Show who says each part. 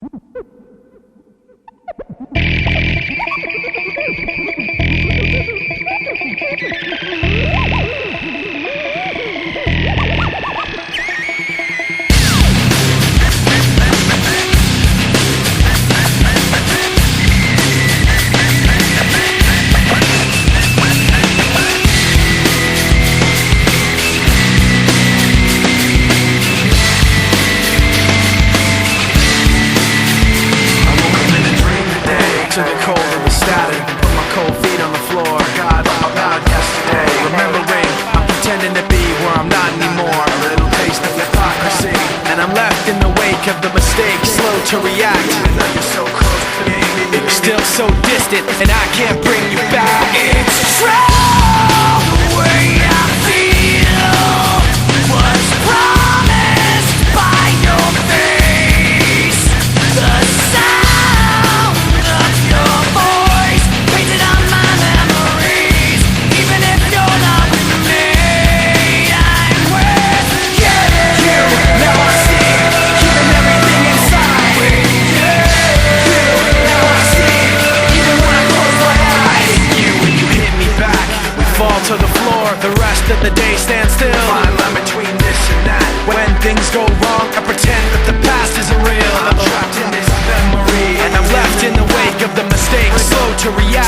Speaker 1: To the cold of the static, put my cold feet on the floor. God out loud yesterday, remembering I'm pretending to be where I'm not anymore. A little taste of hypocrisy, and I'm left in the wake of the mistakes, slow to react. Even though you're so close to me, you're still so distant, and I can't bring you back. It's true, the way I feel was promised by your face. The sound of your voice painted on my memories. Even if you're not with me, I'm with you. Now I see, keeping everything inside. You, now I see, even when I close my eyes. You, when you hit me back, we fall to the floor. The rest of the day stands still. Fine line between this and that. When things go wrong, I pretend that the past isn't real. I'm trapped in this memory, and I'm left in the wake of the mistakes, slow to react.